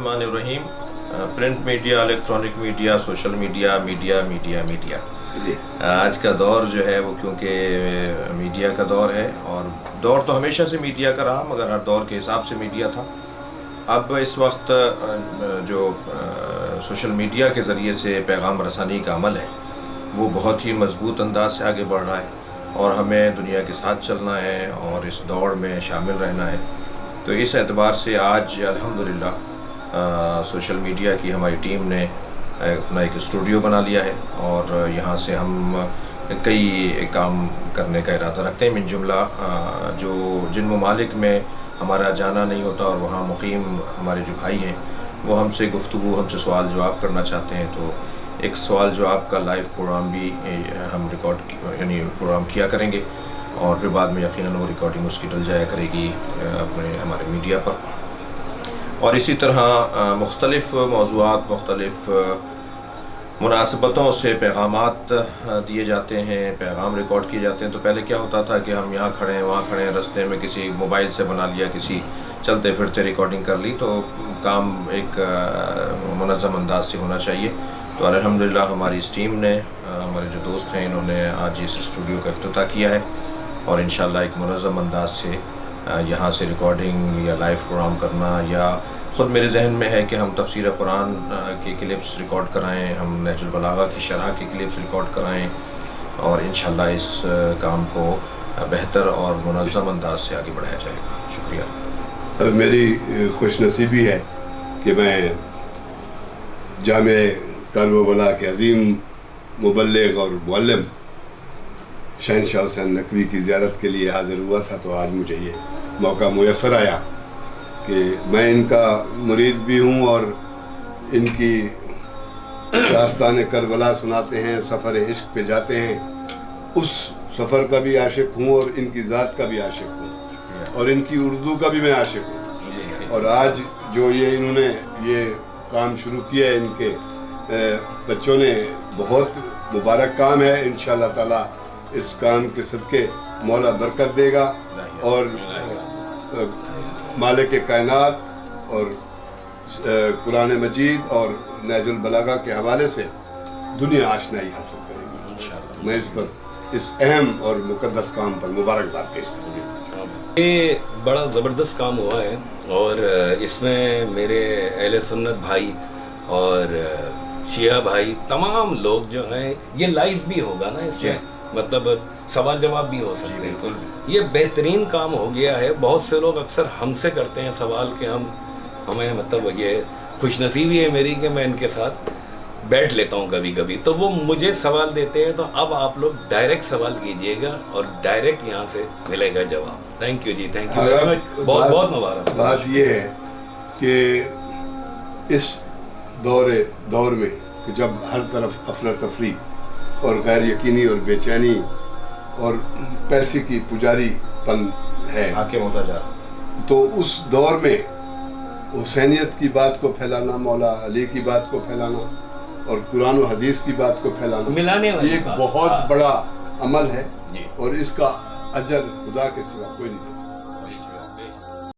الرحمن الرحیم. Print media, electronic media, social media, media آج کا دور جو ہے وہ کیونکہ میڈیا کا دور ہے، اور دور تو ہمیشہ سے میڈیا کا رہا، مگر ہر دور کے حساب سے میڈیا تھا. اب اس وقت جو سوشل میڈیا کے ذریعے سے پیغام رسانی کا عمل ہے وہ بہت ہی مضبوط انداز سے آگے بڑھ رہا ہے، اور ہمیں دنیا کے ساتھ چلنا ہے اور اس دوڑ میں شامل رہنا ہے. تو اس اعتبار سے آج الحمدللہ سوشل میڈیا کی ہماری ٹیم نے اپنا ایک اسٹوڈیو بنا لیا ہے، اور یہاں سے ہم کئی کام کرنے کا ارادہ رکھتے ہیں. من جملہ جن ممالک میں ہمارا جانا نہیں ہوتا اور وہاں مقیم ہمارے جو بھائی ہیں وہ ہم سے گفتگو، ہم سے سوال جواب کرنا چاہتے ہیں، تو ایک سوال جواب کا لائیو پروگرام بھی ہم یعنی پروگرام کیا کریں گے، اور پھر بعد میں یقیناً وہ ریکارڈنگ اس کی ڈل جایا کرے گی ہمارے میڈیا پر. اور اسی طرح مختلف موضوعات، مختلف مناسبتوں سے پیغامات دیے جاتے ہیں، پیغام ریکارڈ کیے جاتے ہیں. تو پہلے کیا ہوتا تھا کہ ہم یہاں کھڑے ہیں، وہاں کھڑے ہیں، رستے میں کسی موبائل سے بنا لیا، کسی چلتے پھرتے ریکارڈنگ کر لی، تو کام ایک منظم انداز سے ہونا چاہیے. تو الحمدللہ ہماری اس ٹیم نے، ہمارے جو دوست ہیں، انہوں نے آج اس اسٹوڈیو کا افتتاح کیا ہے، اور انشاءاللہ ایک منظم انداز سے یہاں سے ریکارڈنگ یا لائیو پروگرام کرنا، یا خود میرے ذہن میں ہے کہ ہم تفسیر قرآن کے کلپس ریکارڈ کرائیں، ہم نہج البلاغہ کی شرح کے کلپس ریکارڈ کرائیں، اور انشاءاللہ اس کام کو بہتر اور منظم انداز سے آگے بڑھایا جائے گا. شکریہ. میری خوش نصیبی ہے کہ میں جامع کرب و بلا کے عظیم مبلغ اور معلم شہنشاہ حسین نقوی کی زیارت کے لیے حاضر ہوا تھا. تو آج مجھے یہ موقع میسر آیا کہ میں ان کا مرید بھی ہوں، اور ان کی داستان کربلا سناتے ہیں، سفر عشق پہ جاتے ہیں، اس سفر کا بھی عاشق ہوں، اور ان کی ذات کا بھی عاشق ہوں، اور ان کی اردو کا بھی میں عاشق ہوں. اور آج جو انہوں نے یہ کام شروع کیا ہے، ان کے بچوں نے، بہت مبارک کام ہے. انشاءاللہ تعالی اس کام کے صدقے مولا برکت دے گا، اور مالک کائنات اور قرآن مجید اور نہج البلاغہ کے حوالے سے دنیا آشنائی حاصل کرے گی. میں اس پر، اس اہم اور مقدس کام پر مبارکباد پیش کروں گی. یہ بڑا زبردست کام ہوا ہے، اور اس میں میرے اہل سنت بھائی اور شیعہ بھائی تمام لوگ جو ہیں، یہ لائیو بھی ہوگا نا، اس میں مطلب سوال جواب بھی ہو سکتے ہیں. یہ بہترین کام ہو گیا ہے. بہت سے لوگ اکثر ہم سے کرتے ہیں سوال کہ ہمیں مطلب یہ خوش نصیبی ہے میری کہ میں ان کے ساتھ بیٹھ لیتا ہوں کبھی کبھی، تو وہ مجھے سوال دیتے ہیں. تو اب آپ لوگ ڈائریکٹ سوال کیجئے گا اور ڈائریکٹ یہاں سے ملے گا جواب. Thank you ji, thank you very much. بہت بہت مبارک. بات یہ ہے کہ اس دور میں کہ جب ہر طرف افراتفری اور غیر یقینی اور بے چینی اور پیسے کی پجاری پن ہے حاکم ہوتا جا رہا، تو اس دور میں حسینیت کی بات کو پھیلانا، مولا علی کی بات کو پھیلانا، اور قرآن و حدیث کی بات کو پھیلانا، یہ ایک بہت بڑا عمل ہے، اور اس کا اجر خدا کے سوا کوئی نہیں دے سکتا.